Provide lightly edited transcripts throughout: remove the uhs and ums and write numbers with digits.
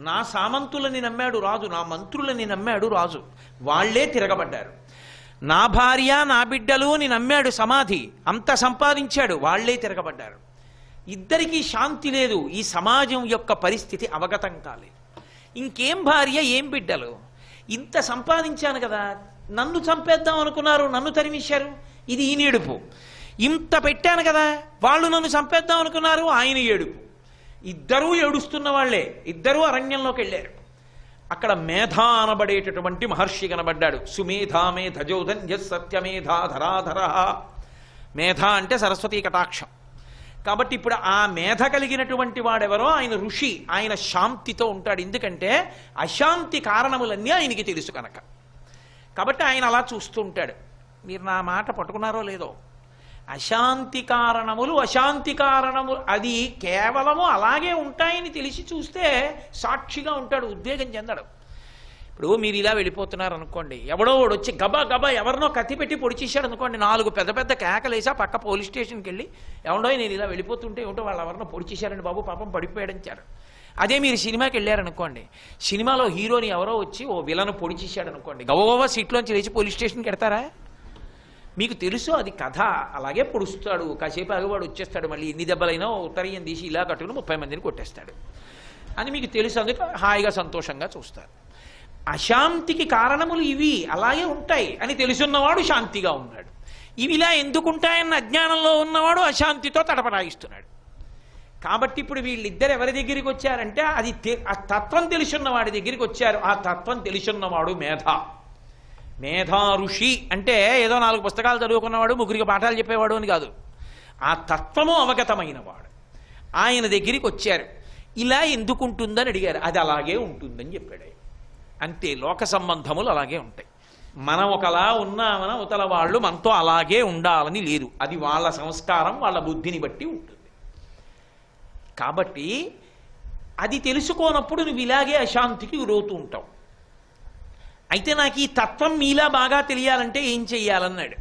నా సామంతులని నమ్మాడు రాజు, నా మంత్రులని నమ్మాడు రాజు, వాళ్లే తిరగబడ్డారు. నా భార్య నా బిడ్డలు అని నమ్మాడు సమాధి, అంత సంపాదించాడు, వాళ్లే తిరగబడ్డారు. ఇద్దరికీ శాంతి లేదు. ఈ సమాజం యొక్క పరిస్థితి అవగతం కాలేదు. ఇంకేం భార్య ఏం బిడ్డలు, ఇంత సంపాదించాను కదా, నన్ను చంపేద్దాం అనుకున్నారు, నన్ను తరిమేశారు, ఇది ఈయన ఏడుపు. ఇంత పెట్టాను కదా, వాళ్ళు నన్ను చంపేద్దాం అనుకున్నారు, ఆయన ఏడుపు. ఇద్దరూ ఏడుస్తున్న వాళ్లే. ఇద్దరూ అరణ్యంలోకి వెళ్ళారు. అక్కడ మేధ అనబడేటటువంటి మహర్షి కనబడ్డాడు. సుమేధా మేధజోధన్య సత్యమేధా ధరాధర. మేధ అంటే సరస్వతీ కటాక్షం. కాబట్టి ఇప్పుడు ఆ మేధ కలిగినటువంటి వాడెవరో ఆయన ఋషి, ఆయన శాంతితో ఉంటాడు. ఎందుకంటే అశాంతి కారణములన్నీ ఆయనకి తెలుసు కనుక. కాబట్టి ఆయన అలా చూస్తూ ఉంటాడు. మీరు నా మాట పట్టుకున్నారో లేదో, అశాంతి కారణములు అశాంతి కారణములు అది కేవలము అలాగే ఉంటాయని తెలిసి చూస్తే సాక్షిగా ఉంటాడు, ఉద్వేగం చెందడు. ఇప్పుడు మీరు ఇలా వెళ్ళిపోతున్నారు అనుకోండి, ఎవడో వాడు వచ్చి గబా గబా ఎవరినో కత్తి పెట్టి పొడిచేశాడు అనుకోండి, 4 పెద్ద పెద్ద కేకలేసా పక్క పోలీస్ స్టేషన్కి వెళ్ళి, ఎవడో నేను ఇలా వెళ్ళిపోతుంటే ఏమిటో వాళ్ళు ఎవరినో పొడిచేశారండి బాబు పాపం పడిపోయాడంటారు. అదే మీరు సినిమాకి వెళ్ళారనుకోండి, సినిమాలో హీరోని ఎవరో వచ్చి ఓ విలను పొడిచేశాడు అనుకోండి, గబగబా సీట్లోంచి లేచి పోలీస్ స్టేషన్కి వెడతారా? మీకు తెలుసు అది కథ, అలాగే పొడుస్తాడు, కాసేపు ఆగవాడు వచ్చేస్తాడు, మళ్ళీ ఎన్ని దెబ్బలైనా ఉత్తరీయం తీసి ఇలా కట్టుకుని 30 మందిని కొట్టేస్తాడు అని మీకు తెలుసు. అందుకు హాయిగా సంతోషంగా చూస్తారు. అశాంతికి కారణములు ఇవి అలాగే ఉంటాయి అని తెలుసున్నవాడు శాంతిగా ఉన్నాడు. ఇవి ఇలా ఎందుకుంటాయన్న అజ్ఞానంలో ఉన్నవాడు అశాంతితో తటపటాయిస్తున్నాడు. కాబట్టి ఇప్పుడు వీళ్ళిద్దరు ఎవరి దగ్గరికి వచ్చారంటే అది ఆ తత్వం తెలుసున్న వాడి దగ్గరికి వచ్చారు. ఆ తత్వం తెలుసున్నవాడు మేధ. మేధా ఋషి అంటే ఏదో 4 పుస్తకాలు చదువుకున్నవాడు, 3 పాఠాలు చెప్పేవాడు అని కాదు, ఆ తత్వము అవగతమైన వాడు. ఆయన దగ్గరికి వచ్చారు. ఇలా ఎందుకుంటుందని అడిగారు. అది అలాగే ఉంటుందని చెప్పాడు. అంతే, లోక సంబంధములు అలాగే ఉంటాయి. మనం ఒకలా ఉన్నామన అవతల వాళ్ళు మనతో అలాగే ఉండాలని లేదు. అది వాళ్ళ సంస్కారం, వాళ్ళ బుద్ధిని బట్టి ఉంటుంది. కాబట్టి అది తెలుసుకోనప్పుడు నువ్వు ఇలాగే అశాంతికి గురవుతూ ఉంటావు. అయితే నాకు ఈ తత్వం మీలా బాగా తెలియాలంటే ఏం చెయ్యాలన్నాడు.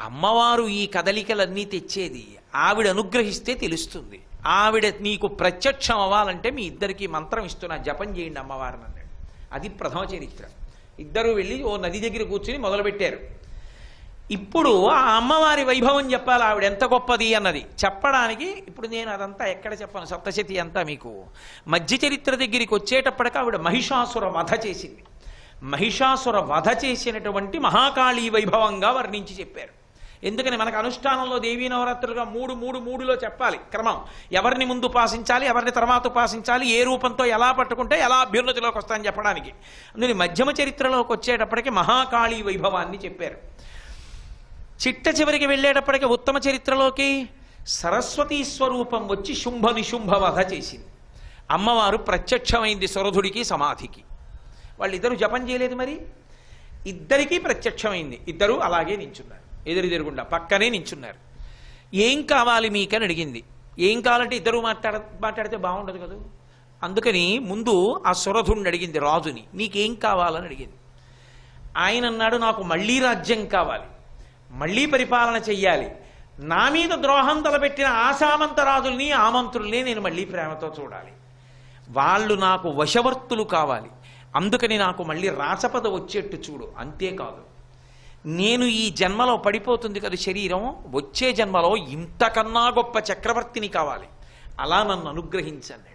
అమ్మవారు ఈ కదలికలన్నీ తెచ్చేది, ఆవిడ అనుగ్రహిస్తే తెలుస్తుంది. ఆవిడ నీకు ప్రత్యక్షం అవ్వాలంటే మీ ఇద్దరికి మంత్రం ఇస్తున్నా, జపం చేయండి అమ్మవారిని అన్నాడు. అది ప్రథమ చరిత్ర. ఇద్దరు వెళ్ళి ఓ నది దగ్గర కూర్చుని మొదలుపెట్టారు. ఇప్పుడు ఆ అమ్మవారి వైభవం చెప్పాలి, ఆవిడ ఎంత గొప్పది అన్నది చెప్పడానికి. ఇప్పుడు నేను అదంతా ఎక్కడ చెప్పను, సప్తశతి అంతా మీకు. మధ్య చరిత్ర దగ్గరికి వచ్చేటప్పటికి ఆవిడ మహిషాసుర వధ చేసింది. మహిషాసుర వధ చేసినటువంటి మహాకాళీ వైభవంగా వర్ణించి చెప్పారు. ఎందుకని మనకు అనుష్ఠానంలో దేవీ నవరాత్రులుగా 3-3-3లో చెప్పాలి క్రమం. ఎవరిని ముందు ఉపాసించాలి, ఎవరిని తర్వాత ఉపాసించాలి, ఏ రూపంతో ఎలా పట్టుకుంటే ఎలా అభ్యున్నతిలోకి వస్తాయని చెప్పడానికి. అందుకని మధ్యమ చరిత్రలోకి వచ్చేటప్పటికి మహాకాళీ వైభవాన్ని చెప్పారు. చిట్ట చివరికి వెళ్ళేటప్పటికి ఉత్తమ చరిత్రలోకి సరస్వతీ స్వరూపం వచ్చి శుంభ నిశుంభ వధ చేసింది. అమ్మవారు ప్రత్యక్షమైంది సురధుడికి సమాధికి. వాళ్ళిద్దరూ జపం చేయలేదు, మరి ఇద్దరికీ ప్రత్యక్షమైంది. ఇద్దరూ అలాగే నించున్నారు, ఎదురుగా పక్కనే నించున్నారు. ఏం కావాలి మీకని అడిగింది. ఏం కావాలంటే ఇద్దరు మాట్లాడితే బాగుండదు కదా. అందుకని ముందు ఆ సురధుడిని అడిగింది, రాజుని, నీకేం కావాలని అడిగింది. ఆయన అన్నాడు, నాకు మళ్ళీ రాజ్యం కావాలి, మళ్ళీ పరిపాలన చెయ్యాలి, నా మీద ద్రోహం తలపెట్టిన ఆ సామంత రాజుల్ని ఆ మంత్రుల్ని నేను మళ్ళీ ప్రేమతో చూడాలి, వాళ్ళు నాకు వశవర్తులు కావాలి, అందుకని నాకు మళ్ళీ రాచపద వచ్చేట్టు చూడు. అంతేకాదు, నేను ఈ జన్మలో పడిపోతుంది కదా శరీరం, వచ్చే జన్మలో ఇంతకన్నా గొప్ప చక్రవర్తిని కావాలి, అలా నన్ను అనుగ్రహించండి.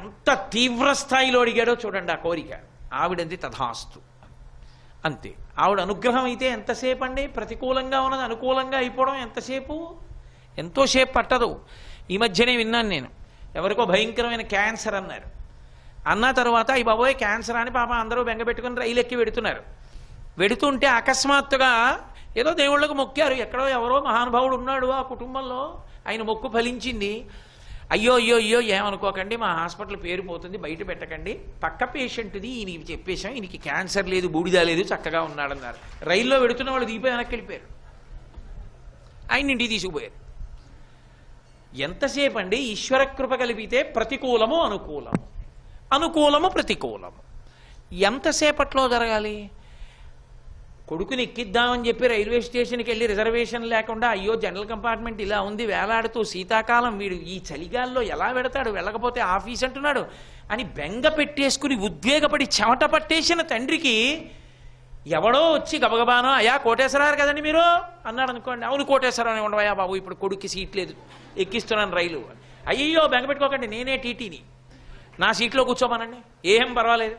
ఎంత తీవ్ర స్థాయిలో అడిగాడో చూడండి ఆ కోరిక. ఆవిడంది తథాస్తు, అంతే. ఆవిడ అనుగ్రహం అయితే ఎంతసేపు అండి, ప్రతికూలంగా ఉన్నది అనుకూలంగా అయిపోవడం ఎంతసేపు, ఎంతోసేపు పట్టదు. ఈ మధ్యనే విన్నాను నేను, ఎవరికో భయంకరమైన క్యాన్సర్ అన్నారు. అన్న తర్వాత ఈ బాబోయ్ క్యాన్సర్ అని పాప అందరూ బెంగపెట్టుకుని రైలు ఎక్కి వెడుతున్నారు. వెడుతుంటే అకస్మాత్తుగా ఏదో దేవుళ్ళకు మొక్కారు, ఎక్కడో ఎవరో మహానుభావుడు ఉన్నాడు ఆ కుటుంబంలో, ఆయన మొక్కు ఫలించింది. అయ్యో అయ్యో అయ్యో ఏమనుకోకండి, మా హాస్పిటల్ పేరు పోతుంది, బయట పెట్టకండి, పక్క పేషెంట్ది ఈయనకి చెప్పేశాం, ఈయనకి క్యాన్సర్ లేదు, బూడిదా లేదు, చక్కగా ఉన్నాడన్నారు. రైల్లో వెడుతున్న వాళ్ళు దిగిపోయి వెనక్కి వెళ్ళిపోయారు, ఆయన ఇంటికి తీసుకుపోయారు. ఎంతసేపు అండి, ఈశ్వర కృప కలిపితే ప్రతికూలము అనుకూలము, అనుకూలము ప్రతికూలము ఎంతసేపట్లో జరగాలి. కొడుకుని ఎక్కిద్దామని చెప్పి రైల్వే స్టేషన్కి వెళ్ళి రిజర్వేషన్ లేకుండా అయ్యో జనరల్ కంపార్ట్మెంట్ ఇలా ఉంది వేలాడుతూ శీతాకాలం వీడు ఈ చలిగాల్లో ఎలా వెడతాడు వెళ్ళకపోతే ఆఫీస్ అంటున్నాడు అని బెంగ పెట్టేసుకుని ఉద్వేగపడి చెమట పట్టేసిన తండ్రికి ఎవడో వచ్చి గబగబానో అయ్యా కోటేశ్వరారు కదండి మీరు అన్నాడు అనుకోండి. అవును కోటేశ్వరం ఉండవయ్యా బాబు ఇప్పుడు కొడుక్కి సీట్ లేదు ఎక్కిస్తున్నాను రైలు. అయ్యో బెంగ పెట్టుకోకండి నేనే టీటీని నా సీట్లో కూర్చోమనండి ఏం పర్వాలేదు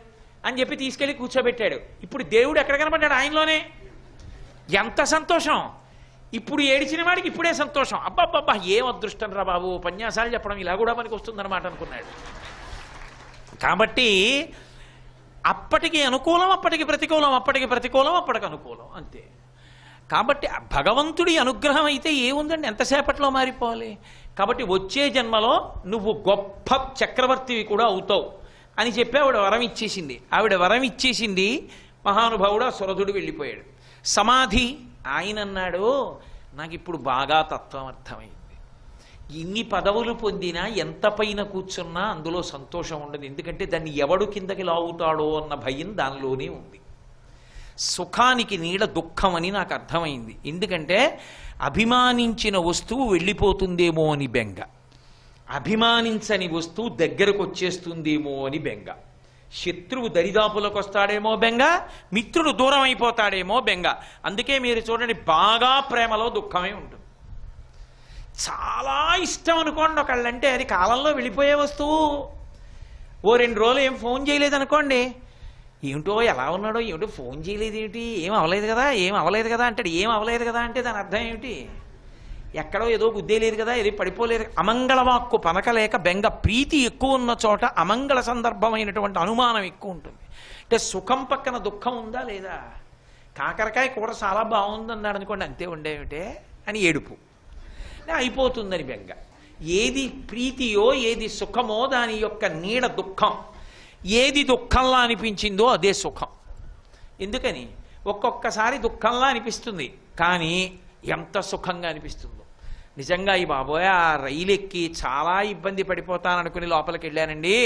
అని చెప్పి తీసుకెళ్ళి కూర్చోబెట్టాడు. ఇప్పుడు దేవుడు ఎక్కడ కనపడ్డాడు ఆయనలోనే. ఎంత సంతోషం. ఇప్పుడు ఏడిచిన వాడికి ఇప్పుడే సంతోషం. అబ్బాబ్బా ఏం అదృష్టం రా బాబు ఉపన్యాసాలు చెప్పడం ఇలా కూడా మనకి వస్తుందన్నమాట అనుకున్నాడు. కాబట్టి అప్పటికి అనుకూలం అప్పటికి ప్రతికూలం అప్పటికి ప్రతికూలం అప్పటికి అనుకూలం అంతే. కాబట్టి భగవంతుడి అనుగ్రహం అయితే ఏముందండి ఎంతసేపట్లో మారిపోవాలి. కాబట్టి వచ్చే జన్మలో నువ్వు గొప్ప చక్రవర్తివి కూడా అవుతావు అని చెప్పి ఆవిడ వరం ఇచ్చేసింది. ఆవిడ వరం ఇచ్చేసింది. మహానుభావుడు ఆ సురధుడు వెళ్ళిపోయాడు. సమాధి ఆయన అన్నాడు నాకు ఇప్పుడు బాగా తత్వం అర్థమైంది. ఇన్ని పదవులు పొందినా ఎంత పైన కూర్చున్నా అందులో సంతోషం ఉండదు. ఎందుకంటే దాన్ని ఎవడు కిందకి లాగుతాడో అన్న భయం దానిలోనే ఉంది. సుఖానికి నీడ దుఃఖం అని నాకు అర్థమైంది. ఎందుకంటే అభిమానించిన వస్తువు వెళ్ళిపోతుందేమో అని బెంగ, అభిమానించని వస్తువు దగ్గరకు వచ్చేస్తుందేమో అని బెంగ, శత్రువు దరిదాపులకు వస్తాడేమో బెంగ, మిత్రుడు దూరం అయిపోతాడేమో బెంగ. అందుకే మీరు చూడండి బాగా ప్రేమలో దుఃఖమే ఉంటుంది. చాలా ఇష్టం అనుకోండి ఒకళ్ళంటే అది కాలంలో వెళ్ళిపోయే వస్తువు. ఓ 2 రోజులు ఏం ఫోన్ చేయలేదు అనుకోండి, ఏమిటో ఎలా ఉన్నాడో ఏమిటో ఫోన్ చేయలేదు ఏమిటి ఏం అవ్వలేదు కదా ఏం అవ్వలేదు కదా అంటాడు. ఏం అవ్వలేదు కదా అంటే దాని అర్థం ఏమిటి? ఎక్కడో ఏదో గుద్దేలేదు కదా ఏది పడిపోలేదు. అమంగళ వాక్కు పనకలేక బెంగ. ప్రీతి ఎక్కువ ఉన్న చోట అమంగళ సందర్భమైనటువంటి అనుమానం ఎక్కువ ఉంటుంది. అంటే సుఖం పక్కన దుఃఖం ఉందా లేదా? కాకరకాయ కూర చాలా బాగుంది అన్నాడు అనుకోండి, అంతే ఉండేమిటే అని ఏడుపు అయిపోతుందని బెంగ. ఏది ప్రీతియో ఏది సుఖమో దాని యొక్క నీడ దుఃఖం. ఏది దుఃఖంలా అనిపించిందో అదే సుఖం. ఎందుకని ఒక్కొక్కసారి దుఃఖంలా అనిపిస్తుంది కానీ ఎంత సుఖంగా అనిపిస్తుందో. నిజంగా ఈ బాబోయ్ ఆ రైలు ఎక్కి చాలా ఇబ్బంది పడిపోతాననుకుని లోపలికి వెళ్ళానండి.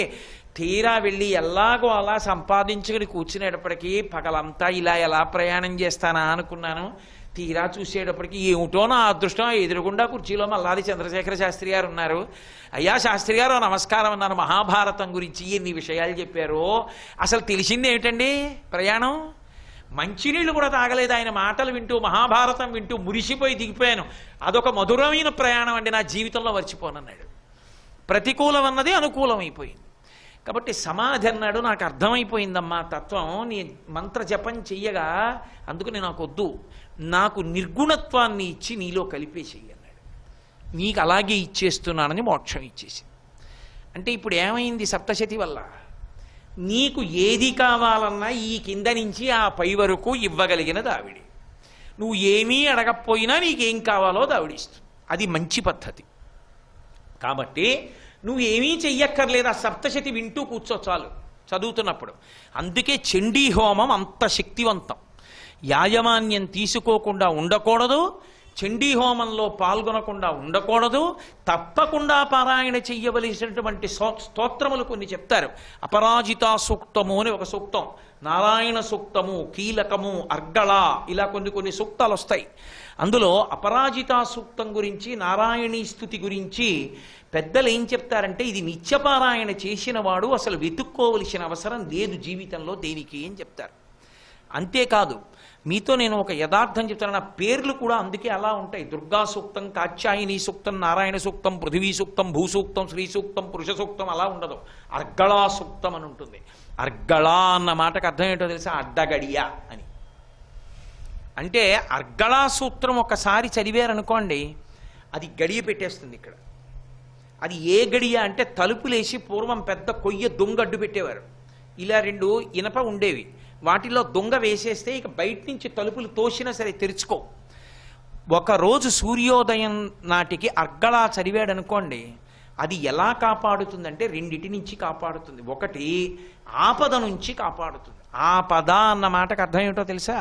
తీరా వెళ్ళి ఎలాగో అలా సంపాదించుకుని కూర్చునేటప్పటికీ పగలంతా ఇలా ఎలా ప్రయాణం చేస్తానా అనుకున్నాను. తీరా చూసేటప్పటికి ఏమిటో నా అదృష్టం ఎదురుగుండా కుర్చీలో మల్లాది చంద్రశేఖర శాస్త్రి గారు ఉన్నారు. అయ్యా శాస్త్రి గారు నమస్కారం అన్నాను. మహాభారతం గురించి ఎన్ని విషయాలు చెప్పారో. అసలు తెలిసింది ఏమిటండి ప్రయాణం? మంచినీళ్ళు కూడా తాగలేదు ఆయన మాటలు వింటూ మహాభారతం వింటూ మురిసిపోయి దిగిపోయాను. అదొక మధురమైన ప్రయాణం అండి, నా జీవితంలో మర్చిపోనన్నాడు. ప్రతికూలం అన్నది అనుకూలమైపోయింది. కాబట్టి సమాధి అన్నాడు నాకు అర్థమైపోయిందమ్మా తత్వం. నీ మంత్ర జపం చెయ్యగా అందుకని నాకు వద్దు, నాకు నిర్గుణత్వాన్ని ఇచ్చి నీలో కలిపేసేయి అన్నాడు. నీకు అలాగే ఇచ్చేస్తున్నానని మోక్షం ఇచ్చేసింది. అంటే ఇప్పుడు ఏమైంది సప్తశతి వల్ల? నీకు ఏది కావాలన్నా ఈ కింద నుంచి ఆ పై వరకు ఇవ్వగలిగినది ఆవిడి. నువ్వు ఏమీ అడగకపోయినా నీకేం కావాలో ఆవిడిస్తుంది. అది మంచి పద్ధతి. కాబట్టి నువ్వు ఏమీ చెయ్యక్కర్లేదు, ఆ సప్తశతి వింటూ కూర్చో చాలు చదువుతున్నప్పుడు. అందుకే చండీ హోమం అంత శక్తివంతం. యాజమాన్యం తీసుకోకుండా ఉండకూడదు, చండీ హోమంలో పాల్గొనకుండా ఉండకూడదు. తప్పకుండా పారాయణ చెయ్యవలసినటువంటి స్తోత్రములు కొన్ని చెప్తారు. అపరాజితా సూక్తము అని ఒక సూక్తం, నారాయణ సూక్తము, కీలకము, అర్గళ, ఇలా కొన్ని సూక్తాలు వస్తాయి. అందులో అపరాజితా సూక్తం గురించి నారాయణీ స్తుతి గురించి పెద్దలు ఏం చెప్తారంటే ఇది నిత్యపారాయణ చేసిన వాడు అసలు వెతుక్కోవలసిన అవసరం లేదు జీవితంలో దేనికి అని చెప్తారు. అంతేకాదు మీతో నేను ఒక యథార్థం చెప్తాను. నా పేర్లు కూడా అందుకే అలా ఉంటాయి. దుర్గా సూక్తం, కాత్యాయని సూక్తం, నారాయణ సూక్తం, పృథివీ సూక్తం, భూసూక్తం, శ్రీ సూక్తం, పురుష సూక్తం అలా ఉండదు. అర్గళా సూక్తం అని ఉంటుంది. అర్గళా అన్న మాటకు అర్థం ఏంటో తెలుసా? అడ్డగడియ అని. అంటే అర్గళా సూత్రం ఒకసారి చదివారనుకోండి అది గడియ పెట్టేస్తుంది. ఇక్కడ అది ఏ గడియ అంటే తలుపులేసి పూర్వం పెద్ద కొయ్య దొంగడ్డు పెట్టేవారు. ఇలా 2 ఇనప ఉండేవి, వాటిలో దొంగ వేసేస్తే ఇక బయట నుంచి తలుపులు తోసినా సరే తెరుచుకో. ఒకరోజు సూర్యోదయం నాటికి అర్గళా చదివాడు అనుకోండి అది ఎలా కాపాడుతుందంటే 2 నుంచి కాపాడుతుంది. ఒకటి ఆపద నుంచి కాపాడుతుంది. ఆపద అన్న మాటకు అర్థం ఏమిటో తెలుసా?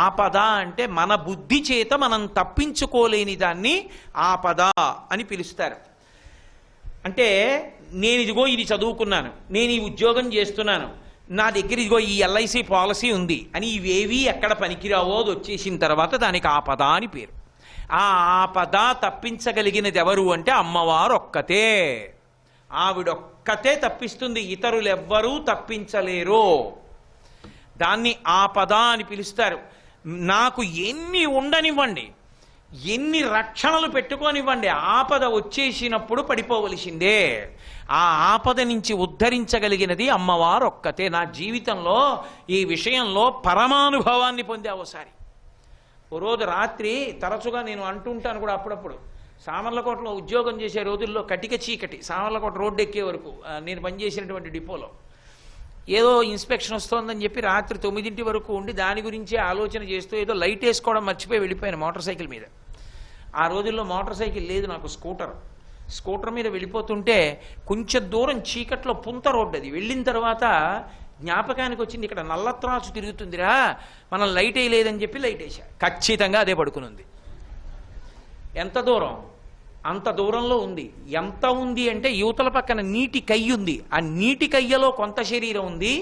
ఆపద అంటే మన బుద్ధి చేత మనం తప్పించుకోలేని దాన్ని ఆపద అని పిలుస్తారు. అంటే నేను ఇదిగో ఇది చదువుకున్నాను, నేను ఈ ఉద్యోగం చేస్తున్నాను, నా దగ్గర ఇదిగో ఈ ఎల్ఐసి పాలసీ ఉంది అని ఇవేవి ఎక్కడ పనికిరావో అది వచ్చేసిన తర్వాత దానికి ఆపద అని పేరు. ఆ ఆపద తప్పించగలిగినది ఎవరు అంటే అమ్మవారు ఒక్కతే. ఆవిడొక్కతే తప్పిస్తుంది, ఇతరులు ఎవ్వరూ తప్పించలేరు. దాన్ని ఆపద అని పిలుస్తారు. నాకు ఎన్ని ఉండనివ్వండి, ఎన్ని రక్షణలు పెట్టుకోనివ్వండి, ఆపద వచ్చేసినప్పుడు పడిపోవలసిందే. ఆ ఆపద నుంచి ఉద్ధరించగలిగినది అమ్మవారు ఒక్కతే. నా జీవితంలో ఈ విషయంలో పరమానుభవాన్ని పొందే ఒకసారి. ఓ రోజు రాత్రి తరచుగా నేను అంటుంటాను కూడా అప్పుడప్పుడు, సామర్లకోటలో ఉద్యోగం చేసే రోజుల్లో కటిక చీకటి, సామర్లకోట రోడ్డు ఎక్కే వరకు నేను పనిచేసినటువంటి డిపోలో ఏదో ఇన్స్పెక్షన్ వస్తోందని చెప్పి రాత్రి 9 వరకు ఉండి దాని గురించి ఆలోచన చేస్తూ ఏదో లైట్ వేసుకోవడం మర్చిపోయి వెళ్ళిపోయాను మోటార్ సైకిల్ మీద. ఆ రోజుల్లో మోటార్ సైకిల్ లేదు, నాకు స్కూటర్ మీద వెళ్ళిపోతుంటే కొంచెం దూరం చీకట్లో పుంత రోడ్డు, అది వెళ్ళిన తర్వాత జ్ఞాపకానికి వచ్చింది ఇక్కడ నల్లత్రాసు తిరుగుతుందిరా, మనం లైట్ వేయలేదని చెప్పి లైట్ వేసా. ఖచ్చితంగా అదే పడుకునుంది. ఎంత దూరం? అంత దూరంలో ఉంది. ఎంత ఉంది అంటే యువతల పక్కన నీటి కయ్య ఉంది, ఆ నీటి కయ్యలో కొంత శరీరం ఉంది,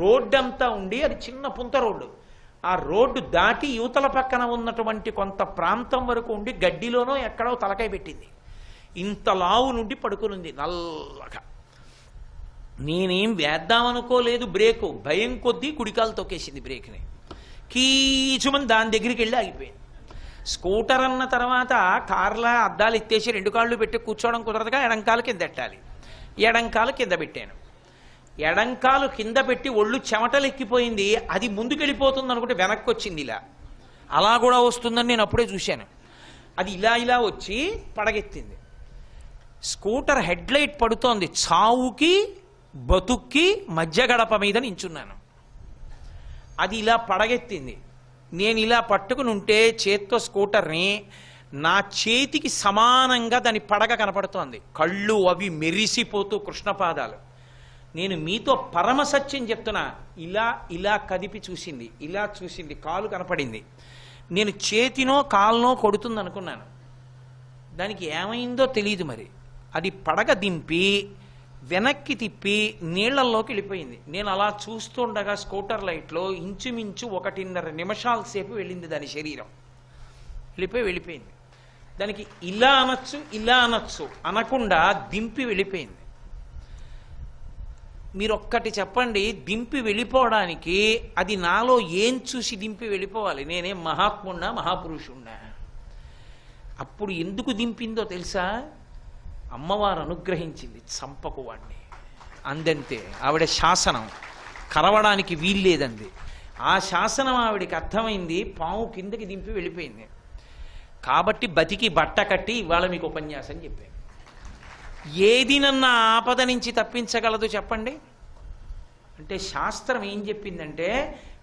రోడ్డంతా ఉండి అది చిన్న పుంత రోడ్డు. ఆ రోడ్డు దాటి యువతల పక్కన ఉన్నటువంటి కొంత ప్రాంతం వరకు ఉండి గడ్డిలోనో ఎక్కడో తలకాయ పెట్టింది. ఇంత లావు నుండి పడుకునుంది నల్లగా. నేనేం వేద్దామనుకోలేదు బ్రేకు, భయం కొద్దీ కుడికాలు తొక్కేసింది బ్రేక్ని. కీచుమని దాని దగ్గరికి వెళ్ళి ఆగిపోయింది. స్కూటర్ అన్న తర్వాత కార్ల అద్దాలు ఎత్తేసి 2 కాళ్ళు పెట్టి కూర్చోవడం కుదరదుగా, ఎడంకాలు కింద పెట్టాలి. ఎడంకాలు కింద పెట్టాను. ఎడంకాలు కింద పెట్టి ఒళ్ళు చెమటలు ఎక్కిపోయింది. అది ముందుకెళ్ళిపోతుంది అనుకుంటే వెనక్కి వచ్చింది ఇలా. అలా కూడా వస్తుందని నేను అప్పుడే చూశాను. అది ఇలా వచ్చి పడగెత్తింది. స్కూటర్ హెడ్ లైట్ పడుతోంది. చావుకి బతుక్కి మధ్య గడప మీద నించున్నాను. అది ఇలా పడగెత్తింది. నేను ఇలా పట్టుకుని ఉంటే చేత్తో స్కూటర్ని, నా చేతికి సమానంగా దాని పడగ కనపడుతోంది. కళ్ళు అవి మెరిసిపోతూ కృష్ణపాదాలు. నేను మీతో పరమసత్యం చెప్తున్నా. ఇలా కదిపి చూసింది, ఇలా చూసింది, కాలు కనపడింది. నేను చేతినో కాలునో కొడుతుంది అనుకున్నాను. దానికి ఏమైందో తెలియదు మరి. అది పడగ దింపి వెనక్కి తిప్పి నీళ్లల్లోకి వెళ్ళిపోయింది. నేను అలా చూస్తుండగా స్కూటర్ లైట్లో ఇంచుమించు 1.5 నిమిషాల సేపు వెళ్ళింది దాని శరీరం. వెళ్ళిపోయింది. దానికి ఇలా అనొచ్చు అనకుండా దింపి వెళ్ళిపోయింది. మీరు ఒక్కటి చెప్పండి, దింపి వెళ్ళిపోవడానికి అది నాలో ఏం చూసి దింపి వెళ్ళిపోవాలి? నేనేం మహాత్మున్నా మహాపురుషున్నా? అప్పుడు ఎందుకు దింపిందో తెలుసా? అమ్మవారు అనుగ్రహించింది, చంపకు వాడిని అందంతే. ఆవిడ శాసనం కరవడానికి వీల్లేదంది. ఆ శాసనం ఆవిడికి అర్థమైంది. పాము కిందకి దింపి వెళ్ళిపోయింది. కాబట్టి బతికి బట్ట కట్టి ఇవాళ మీకు ఉపన్యాసం చెప్పాను. ఏది నన్న ఆపద నుంచి తప్పించగలదు చెప్పండి? అంటే శాస్త్రం ఏం చెప్పిందంటే,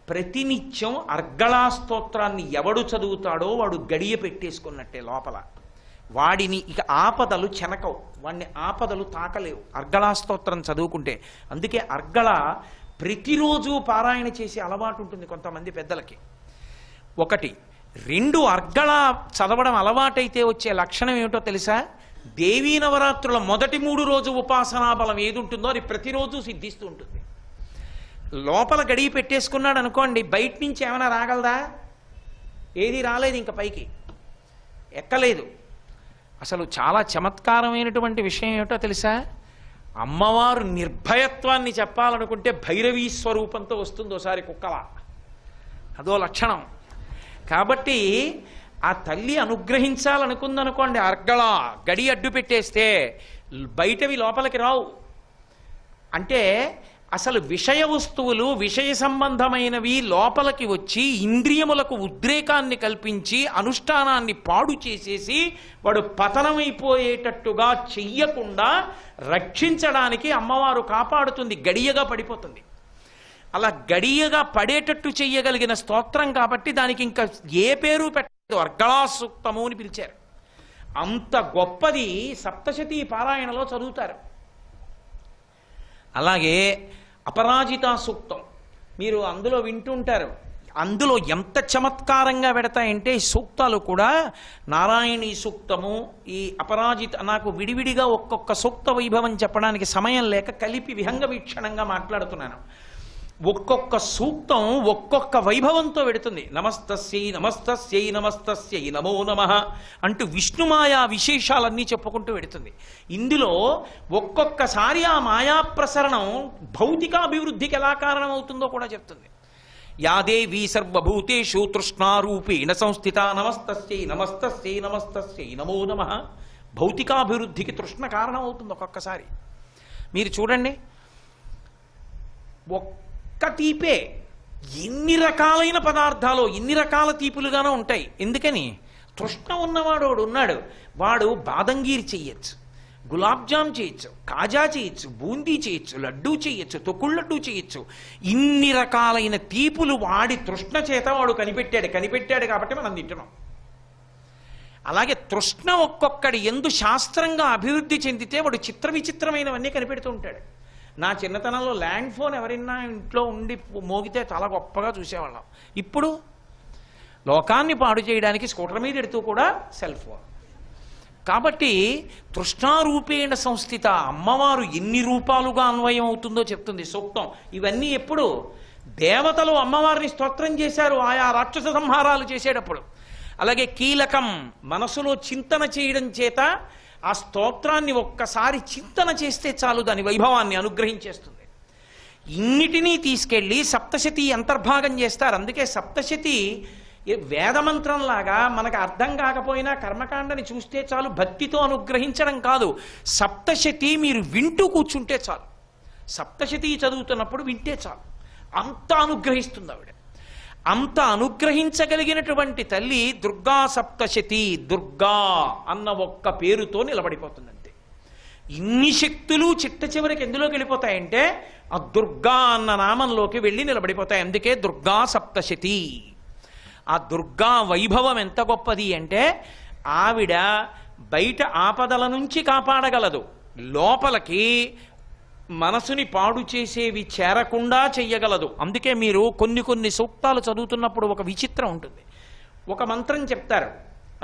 ప్రతినిత్యం అర్గళా స్తోత్రాన్ని ఎవడు చదువుతాడో వాడు గడియ పెట్టేసుకున్నట్టే లోపల. వాడిని ఇక ఆపదలు చెనకవు, వాడిని ఆపదలు తాకలేవు అర్గళా స్తోత్రం చదువుకుంటే. అందుకే అర్గళ ప్రతిరోజు పారాయణ చేసే అలవాటు ఉంటుంది కొంతమంది పెద్దలకి. 1, 2 అర్గళ చదవడం అలవాటైతే వచ్చే లక్షణం ఏమిటో తెలుసా? దేవీ నవరాత్రుల మొదటి 3 రోజు ఉపాసనా బలం ఏది ఉంటుందో అది ప్రతిరోజు సిద్ధిస్తూ ఉంటుంది. లోపల గడియ పెట్టేసుకున్నాడు అనుకోండి, బయట నుంచి ఏమైనా రాగలదా? ఏది రాలేదు, ఇంకా పైకి ఎక్కలేదు. అసలు చాలా చమత్కారమైనటువంటి విషయం ఏమిటో తెలుసా? అమ్మవారు నిర్భయత్వాన్ని చెప్పాలనుకుంటే భైరవీ స్వరూపంతో వస్తుంది ఒకసారి కుక్కల. అదో లక్షణం. కాబట్టి ఆ తల్లి అనుగ్రహించాలనుకుందనుకోండి, అర్గళ గడి అడ్డు పెట్టేస్తే బయటవి లోపలికి రావు. అంటే అసలు విషయ వస్తువులు, విషయ సంబంధమైనవి లోపలికి వచ్చి ఇంద్రియములకు ఉద్రేకాన్ని కల్పించి అనుష్ఠానాన్ని పాడు చేసేసి వాడు పతనమైపోయేటట్టుగా చెయ్యకుండా రక్షించడానికి అమ్మవారు కాపాడుతుంది. గడియగా పడిపోతుంది. అలా గడియగా పడేటట్టు చెయ్యగలిగిన స్తోత్రం కాబట్టి దానికి ఇంకా ఏ పేరు పెట్టలేదు, అర్గళా సూక్తము అని పిలిచారు. అంత గొప్పది సప్తశతీ పారాయణలో చదువుతారు. అలాగే అపరాజితా సూక్తం మీరు అందులో వింటుంటారు. అందులో ఎంత చమత్కారంగా పెడతాయంటే ఈ సూక్తాలు కూడా. నారాయణీ సూక్తము, ఈ అపరాజిత, నాకు విడివిడిగా ఒక్కొక్క సూక్త వైభవం చెప్పడానికి సమయం లేక కలిపి విహంగ వీక్షణంగా మాట్లాడుతున్నాను. ఒక్కొక్క సూక్తం ఒక్కొక్క వైభవంతో వెడుతుంది. నమస్తస్యై నమస్తస్యై నమస్తస్యై నమో నమః అంటూ విష్ణుమాయా విశేషాలన్నీ చెప్పుకుంటూ వెడుతుంది. ఇందులో ఒక్కొక్కసారి ఆ మాయా ప్రసరణం భౌతికాభివృద్ధికి ఎలా కారణమవుతుందో కూడా చెప్తుంది. యాదేవీ సర్వభూతేషు తృష్ణారూపేణ సంస్థిత నమస్తస్యై నమస్తస్యై నమస్తస్యై నమో నమః. భౌతికాభివృద్ధికి తృష్ణ కారణం అవుతుంది ఒక్కొక్కసారి. మీరు చూడండి, ఒక్క తీపే ఎన్ని రకాలైన పదార్థాలు ఎన్ని రకాల తీపులుగానో ఉంటాయి. ఎందుకని? తృష్ణ ఉన్నవాడు ఉన్నాడు, వాడు బాదంగీర్ చెయ్యొచ్చు, గులాబ్ జామ్ చేయొచ్చు, కాజా చేయొచ్చు, బూందీ చేయొచ్చు, లడ్డూ చేయొచ్చు, తొక్కుడు లడ్డూ చేయొచ్చు. ఇన్ని రకాలైన తీపులు వాడి తృష్ణ చేత వాడు కనిపెట్టాడు కాబట్టి మనం తింటున్నాం. అలాగే తృష్ణ ఒక్కొక్కడి ఎందు శాస్త్రంగా అభివృద్ధి చెందితే వాడు చిత్ర విచిత్రమైనవన్నీ కనిపెడుతూ ఉంటాడు. నా చిన్నతనంలో ల్యాండ్ ఫోన్ ఎవరైనా ఇంట్లో ఉండి మోగితే చాలా గొప్పగా చూసేవాళ్ళం. ఇప్పుడు లోకాన్ని పాడు చేయడానికి స్కూటర్ మీద ఎడుతూ కూడా సెల్ ఫోన్. కాబట్టి తృష్ణారూపేణ సంస్థిత, అమ్మవారు ఎన్ని రూపాలుగా అన్వయం అవుతుందో చెప్తుంది సూక్తం. ఇవన్నీ ఎప్పుడు? దేవతలు అమ్మవారిని స్తోత్రం చేశారు ఆయా రాక్షస సంహారాలు చేసేటప్పుడు. అలాగే కీలకం, మనసులో చింతన చేయడం చేత ఆ స్తోత్రాన్ని ఒక్కసారి చింతన చేస్తే చాలు దాని వైభవాన్ని అనుగ్రహించేస్తుంది. ఇన్నిటినీ తీసుకెళ్ళి సప్తశతి అంతర్భాగం చేస్తారు. అందుకే సప్తశతి వేదమంత్రంలాగా మనకు అర్థం కాకపోయినా కర్మకాండని చూస్తే చాలు భక్తితో అనుగ్రహించడం కాదు. సప్తశతి మీరు వింటూ కూర్చుంటే చాలు, సప్తశతి చదువుతున్నప్పుడు వింటే చాలు, అంత అనుగ్రహిస్తుంది ఆవిడ. అంత అనుగ్రహించగలిగినటువంటి తల్లి దుర్గా సప్తశతి. దుర్గా అన్న ఒక్క పేరుతో నిలబడిపోతుంది అంతే. ఇన్ని శక్తులు చిట్ట చివరికి ఎందులోకి వెళ్ళిపోతాయంటే ఆ దుర్గా అన్న నామంలోకి వెళ్ళి నిలబడిపోతాయి. అందుకే దుర్గా సప్తశతి. ఆ దుర్గా వైభవం ఎంత గొప్పది అంటే ఆవిడ బయట ఆపదల నుంచి కాపాడగలదు, లోపలికి మనసుని పాడు చేసేవి చేరకుండా చెయ్యగలదు. అందుకే మీరు కొన్ని సూక్తాలు చదువుతున్నప్పుడు ఒక విచిత్రం ఉంటుంది. ఒక మంత్రం చెప్తారు,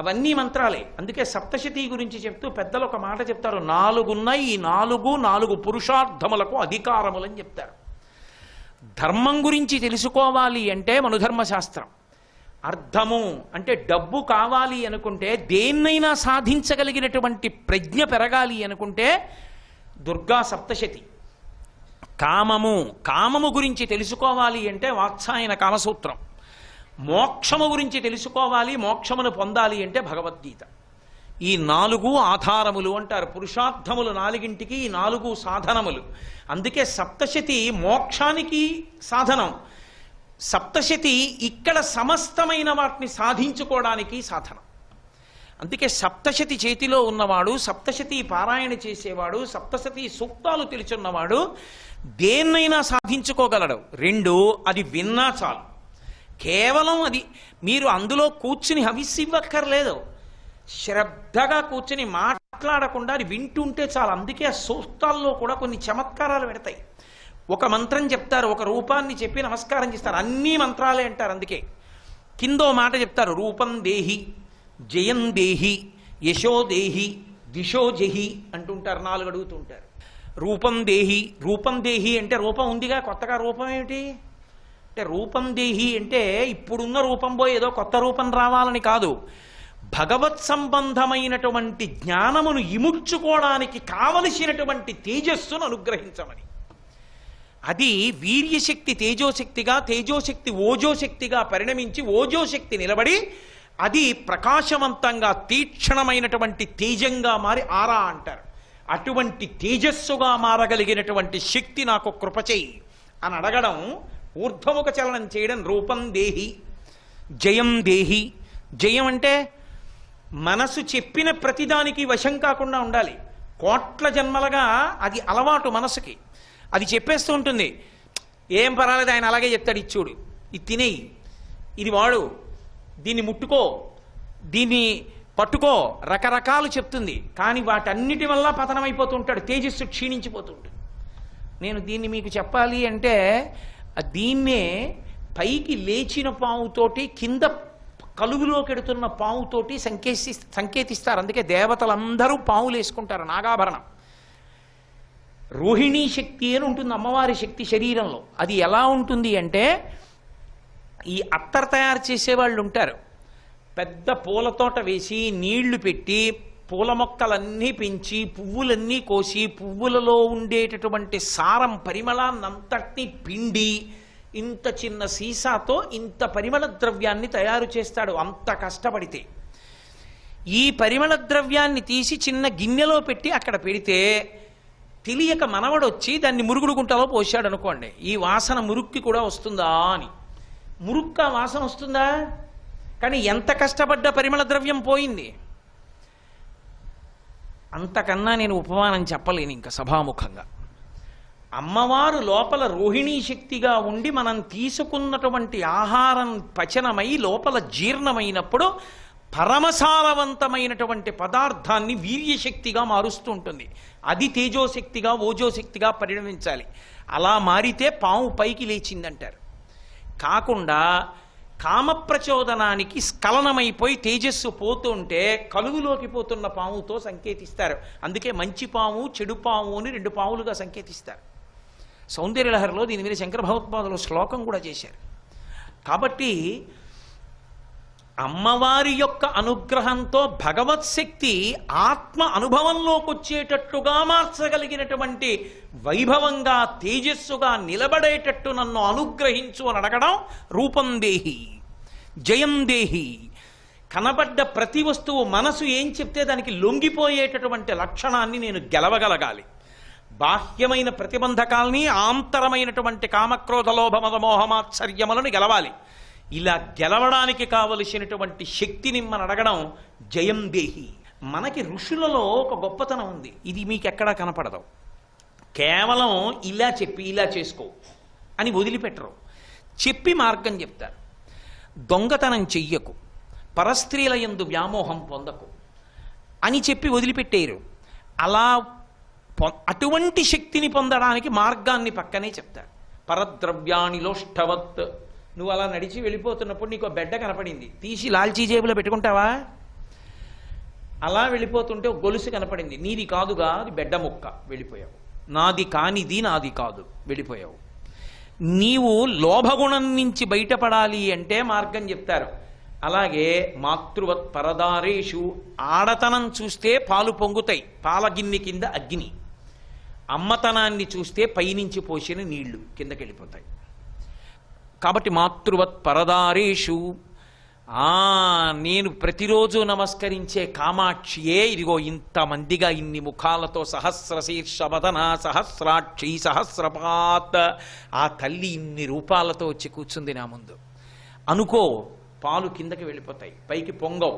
అవన్నీ మంత్రాలే. అందుకే సప్తశతి గురించి చెప్తూ పెద్దలు ఒక మాట చెప్తారు, 4 ఉన్నాయి, ఈ 4 పురుషార్థములకు అధికారములని చెప్తారు. ధర్మం గురించి తెలుసుకోవాలి అంటే మనుధర్మశాస్త్రం. అర్థము అంటే డబ్బు కావాలి అనుకుంటే, దేన్నైనా సాధించగలిగినటువంటి ప్రజ్ఞ పెరగాలి అనుకుంటే దుర్గా సప్తశతి. కామము గురించి తెలుసుకోవాలి అంటే వాత్సాయన కామసూత్రం. మోక్షము గురించి తెలుసుకోవాలి, మోక్షమును పొందాలి అంటే భగవద్గీత. ఈ 4 ఆధారములు అంటారు. పురుషార్థములు 4ంటికి ఈ 4 సాధనములు. అందుకే సప్తశతి మోక్షానికి సాధనం. సప్తశతి ఇక్కడ సమస్తమైన వాటిని సాధించుకోవడానికి సాధనం. అందుకే సప్తశతి చేతిలో ఉన్నవాడు, సప్తశతి పారాయణ చేసేవాడు, సప్తశతి సూక్తాలు తెలుసున్నవాడు దేన్నైనా సాధించుకోగలడు. 2, అది విన్నా చాలు. కేవలం అది మీరు అందులో కూర్చుని హవిస్సివ్వక్కర్లేదు, శ్రద్ధగా కూర్చుని మాట్లాడకుండా అది వింటుంటే చాలు. అందుకే ఆ సూక్తాల్లో కూడా కొన్ని చమత్కారాలు పెడతాయి. ఒక మంత్రం చెప్తారు, ఒక రూపాన్ని చెప్పి నమస్కారం చేస్తారు, అన్నీ మంత్రాలే అంటారు. అందుకే కిందో మాట చెప్తారు, రూపం దేహి, జయం దేహి, యశో దేహి, దిశో జహి అంటుంటారు. 4 అడుగుతుంటారు. రూపం దేహి అంటే రూపం ఉందిగా, కొత్తగా రూపం ఏమిటి అంటే రూపం దేహి అంటే ఇప్పుడున్న రూపం పోయి ఏదో కొత్త రూపం రావాలని కాదు, భగవత్ సంబంధమైనటువంటి జ్ఞానమును ఇముడ్చుకోవడానికి కావలసినటువంటి తేజస్సును అనుగ్రహించమని. అది వీర్యశక్తి తేజోశక్తిగా, తేజోశక్తి ఓజోశక్తిగా పరిణమించి ఓజోశక్తి నిలబడి అది ప్రకాశవంతంగా తీక్షణమైనటువంటి తేజంగా మారి ఆరా అంటారు. అటువంటి తేజస్సుగా మారగలిగినటువంటి శక్తి నాకు కృపచేయి అని అడగడం, ఊర్ధ్వముఖ చలనం చేయడం. రూపం దేహి, జయం దేహి. జయం అంటే మనసు చెప్పిన ప్రతిదానికి వశం కాకుండా ఉండాలి. కోట్ల జన్మలుగా అది అలవాటు మనసుకి. అది చెప్పేస్తూ ఉంటుంది, ఏం పర్వాలేదు ఆయన అలాగే చెప్తాడు, ఇచ్చూడు, ఇది తినేయి, ఇది వాడు, దీన్ని ముట్టుకో, దీన్ని పట్టుకో, రకరకాలు చెప్తుంది. కానీ వాటన్నిటి వల్ల పతనమైపోతుంటాడు, తేజస్సు క్షీణించిపోతుంటుంది. నేను దీన్ని మీకు చెప్పాలి అంటే దీన్నే పైకి లేచిన పావుతోటి కింద కలుగులోకి ఎడుతున్న పావుతోటి సంకేతిస్తారు. అందుకే దేవతలందరూ పావులు వేసుకుంటారు, నాగాభరణం. రోహిణీ శక్తి అని ఉంటుంది అమ్మవారి శక్తి శరీరంలో. అది ఎలా ఉంటుంది అంటే, ఈ అత్తర్ తయారు చేసేవాళ్ళు ఉంటారు, పెద్ద పూల తోట వేసి నీళ్లు పెట్టి పూల మొక్కలన్నీ పెంచి పువ్వులన్నీ కోసి పువ్వులలో ఉండేటటువంటి సారం పరిమళాన్నంతటినీ పిండి ఇంత చిన్న సీసాతో ఇంత పరిమళ ద్రవ్యాన్ని తయారు చేస్తాడు. అంత కష్టపడితే ఈ పరిమళ ద్రవ్యాన్ని తీసి చిన్న గిన్నెలో పెట్టి అక్కడ పెడితే తెలియక మనవడొచ్చి దాన్ని మురుగుడు గుంటలో పోసాడు అనుకోండి, ఈ వాసన మురుక్కి కూడా వస్తుందా అని. మురుక్క వాసన వస్తుందా? కానీ ఎంత కష్టపడ్డ పరిమళ ద్రవ్యం పోయింది. అంతకన్నా నేను ఉపమానం చెప్పలేను ఇంకా సభాముఖంగా. అమ్మవారు లోపల రోహిణీ శక్తిగా ఉండి మనం తీసుకున్నటువంటి ఆహారం పచనమై లోపల జీర్ణమైనప్పుడు పరమసారవంతమైనటువంటి పదార్థాన్ని వీర్యశక్తిగా మారుస్తూ ఉంటుంది. అది తేజోశక్తిగా ఓజోశక్తిగా పరిణమించాలి. అలా మారితే పాము పైకి లేచిందంటారు. కాకుండా కామప్రచోదనానికి స్ఖలనమైపోయి తేజస్సు పోతుంటే కలుగులోకి పోతున్న పాముతో సంకేతిస్తారు. అందుకే మంచి పాము చెడు పాము అని 2 పాములుగా సంకేతిస్తారు. సౌందర్యలహరిలో దీని మీద శంకర భగవత్పాదులు శ్లోకం కూడా చేశారు. కాబట్టి అమ్మవారి యొక్క అనుగ్రహంతో భగవత్ శక్తి ఆత్మ అనుభవంలోకి వచ్చేటట్టుగా మార్చగలిగినటువంటి వైభవంగా తేజస్సుగా నిలబడేటట్టు నన్ను అనుగ్రహించు అని అడగడం రూపం దేహి, జయం దేహి. కనబడ్డ ప్రతి వస్తువు మనసు ఏం చెప్తే దానికి లొంగిపోయేటటువంటి లక్షణాన్ని నేను గెలవగలగాలి. బాహ్యమైన ప్రతిబంధకాల్ని, ఆంతరమైనటువంటి కామక్రోధ లోభ మద మోహమాత్సర్యములను గెలవాలి. ఇలా గెలవడానికి కావలసినటువంటి శక్తిని మనం అడగడం జయం దేహి. మనకి ఋషులలో ఒక గొప్పతనం ఉంది, ఇది మీకు ఎక్కడా కనపడదు. కేవలం ఇలా చెప్పి ఇలా చేసుకో అని వదిలిపెట్టరు, చెప్పి మార్గం చెప్తారు. దొంగతనం చెయ్యకు, పరస్త్రీల యందు వ్యామోహం పొందకు అని చెప్పి వదిలిపెట్టేరు. అలా అటువంటి శక్తిని పొందడానికి మార్గాన్ని పక్కనే చెప్తారు. పరద్రవ్యాణి లోష్టవత్. నువ్వు అలా నడిచి వెళ్ళిపోతున్నప్పుడు నీకు బెడ్డ కనపడింది, తీసి లాల్చీ జేబులో పెట్టుకుంటావా? అలా వెళ్ళిపోతుంటే ఒక గొలుసు కనపడింది, నీది కాదుగా, అది బెడ్డ ముక్క, వెళ్ళిపోయావు. నాది కానిది నాది కాదు, వెళ్ళిపోయావు. నీవు లోభగుణం నుంచి బయటపడాలి అంటే మార్గం చెప్తారు. అలాగే మాతృవత్ పరదారేషు, ఆడతనం చూస్తే పాలు పొంగుతాయి, పాలగిన్నె కింద అగ్ని. అమ్మతనాన్ని చూస్తే పైనుంచి పోసిన నీళ్లు కిందకి వెళ్ళిపోతాయి. కాబట్టి మాతృవత్ పరదారేషు, నేను ప్రతిరోజు నమస్కరించే కామాక్షియే ఇదిగో ఇంతమందిగా ఇన్ని ముఖాలతో సహస్రశీర్షవదన సహస్రాక్షి సహస్రపాత్, ఆ తల్లి ఇన్ని రూపాలతో వచ్చి కూర్చుంది నా ముందు అనుకో. పాలు కిందకి వెళ్ళిపోతాయి, పైకి పొంగవు.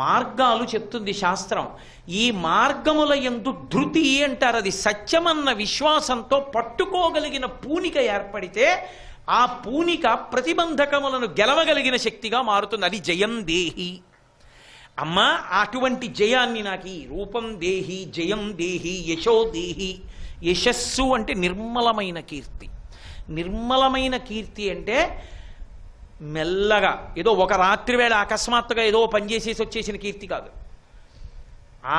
మార్గాలు చెప్తుంది శాస్త్రం. ఈ మార్గముల యందు ధృతి అంటారు, అది సత్యమన్న విశ్వాసంతో పట్టుకోగలిగిన పూనిక ఏర్పడితే ఆ పూనిక ప్రతిబంధకములను గెలవగలిగిన శక్తిగా మారుతుంది. అది జయం దేహి. అమ్మా అటువంటి జయాన్ని నాకు రూపం దేహి, జయం దేహి, యశో దేహి. యశస్సు అంటే నిర్మలమైన కీర్తి. నిర్మలమైన కీర్తి అంటే మెల్లగా ఏదో ఒక రాత్రి వేళ అకస్మాత్తుగా ఏదో పనిచేసేసి వచ్చేసిన కీర్తి కాదు.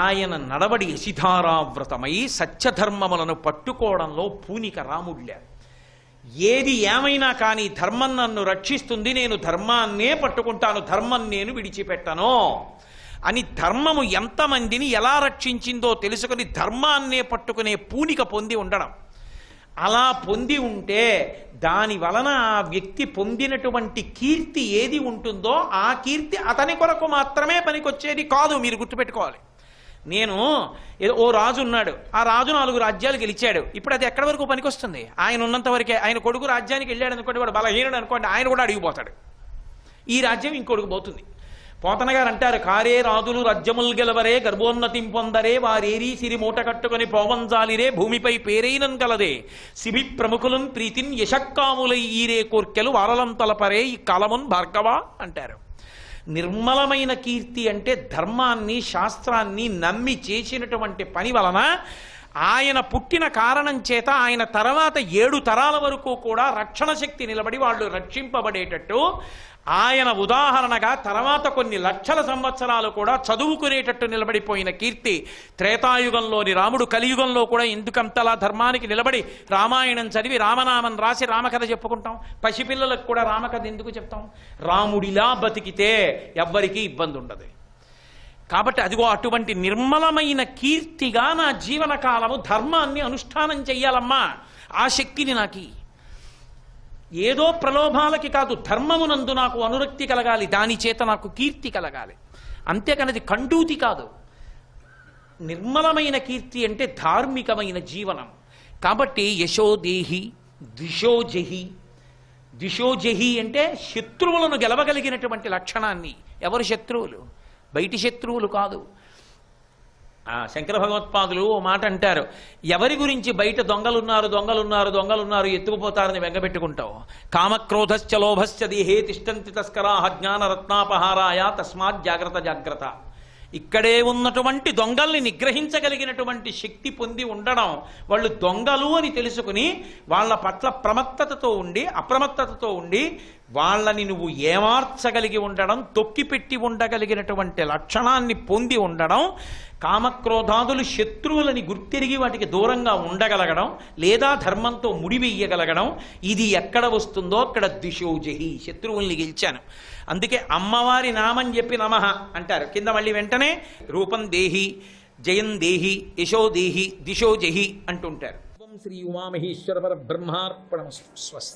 ఆయన నడవడి యశిధారావ్రతమై సత్యధర్మములను పట్టుకోవడంలో పూనిక రాముళ్ళ. ఏది ఏమైనా కానీ ధర్మం నన్ను రక్షిస్తుంది, నేను ధర్మాన్నే పట్టుకుంటాను, ధర్మం నేను విడిచిపెట్టను అని ధర్మము ఎంతమందిని ఎలా రక్షించిందో తెలుసుకుని ధర్మాన్నే పట్టుకునే పూనిక పొంది ఉండడం. అలా పొంది ఉంటే దాని వలన ఆ వ్యక్తి పొందినటువంటి కీర్తి ఏది ఉంటుందో ఆ కీర్తి అతని కొరకు మాత్రమే పనికొచ్చేది కాదు. మీరు గుర్తుపెట్టుకోవాలి. నేను ఏదో ఓ రాజు ఉన్నాడు, ఆ రాజు 4 రాజ్యాలు గెలిచాడు. ఇప్పుడు అది ఎక్కడి వరకు పనికొస్తుంది? ఆయన ఉన్నంత వరకే. ఆయన కొడుకు రాజ్యానికి వెళ్ళాడు అనుకోండి, వాడు బలహీనుడు అనుకోండి, ఆయన కూడా అడిగిపోతాడు. ఈ రాజ్యం ఇంకొడుకు పోతుంది. పోతన గారు అంటారు, కారే రాజులు రాజ్యములు గెలవరే, గర్భోన్నతిం పొందరే, వారేరీ సిరి మూట కట్టుకొని పోవంజాలిరే, భూమిపై పేరైనం గలదే, శిబి ప్రముఖులం ప్రీతిన్ యశక్కాములై ఈరే కోర్కెలు వారలం తలపరే ఈ కాలమున్ భార్గవ అంటారు. నిర్మలమైన కీర్తి అంటే ధర్మాన్ని శాస్త్రాన్ని నమ్మి చేసినటువంటి పని వలన ఆయన పుట్టిన కారణం చేత ఆయన తర్వాత 7 తరాల వరకు కూడా రక్షణ శక్తి నిలబడి వాళ్ళు రక్షింపబడేటట్టు ఆయన ఉదాహరణగా తర్వాత కొన్ని లక్షల సంవత్సరాలు కూడా చదువుకునేటట్టు నిలబడిపోయిన కీర్తి త్రేతాయుగంలోని రాముడు కలియుగంలో కూడా ఎందుకంతలా ధర్మానికి నిలబడి రామాయణం చదివి రామనామం రాసి రామకథ చెప్పుకుంటాం. పసిపిల్లలకు కూడా రామకథ ఎందుకు చెప్తాం? రాముడిలా బతికితే ఎవ్వరికీ ఇబ్బంది ఉండదు. కాబట్టి అదిగో అటువంటి నిర్మలమైన కీర్తిగా నా జీవనకాలము ధర్మాన్ని అనుష్ఠానం చెయ్యాలమ్మా, ఆ శక్తిని నాకి. ఏదో ప్రలోభాలకి కాదు, ధర్మమునందు నాకు అనురక్తి కలగాలి, దాని చేత నాకు కీర్తి కలగాలి. అంతేకానది కండూతి కాదు. నిర్మలమైన కీర్తి అంటే ధార్మికమైన జీవనం. కాబట్టి యశోదేహి దిశోజహి. దిశోజహి అంటే శత్రువులను గెలవగలిగినటువంటి లక్షణాన్ని. ఎవరు శత్రువులు? బయటి శత్రువులు కాదు. శంకర భగవత్పాదులు ఓ మాట అంటారు, ఎవరి గురించి బయట దొంగలున్నారు ఎత్తుకుపోతారని వెంగబెట్టుకుంటావు. కామక్రోధశ్చ లోభశ్చ దేహే తిష్టంతి తస్కరాః జ్ఞానరత్నాపహారాయ తస్మాత్ జాగ్రత్త. ఇక్కడే ఉన్నటువంటి దొంగల్ని నిగ్రహించగలిగినటువంటి శక్తి పొంది ఉండడం, వాళ్ళు దొంగలు అని తెలుసుకుని వాళ్ళ పట్ల అప్రమత్తతతో ఉండి వాళ్ళని నువ్వు ఏమార్చగలిగి ఉండడం, తొక్కిపెట్టి ఉండగలిగినటువంటి లక్షణాన్ని పొంది ఉండడం, కామక్రోధాదులు శత్రువులని గుర్తిరిగి వాటికి దూరంగా ఉండగలగడం, లేదా ధర్మంతో ముడివెయ్యగలగడం, ఇది ఎక్కడ వస్తుందో అక్కడ దిశోజహి, శత్రువుల్ని గెలిచాను. అందుకే అమ్మవారి నామం చెప్పి నమః అంటారు. కింద మళ్ళీ వెంటనే రూపం దేహి, జయం దేహి, యశో దేహి, దిశోజహి అంటుంటారు. శ్రీ ఉమామహేశ్వర పరబ్రహ్మార్పణమస్తు. స్వస్తి.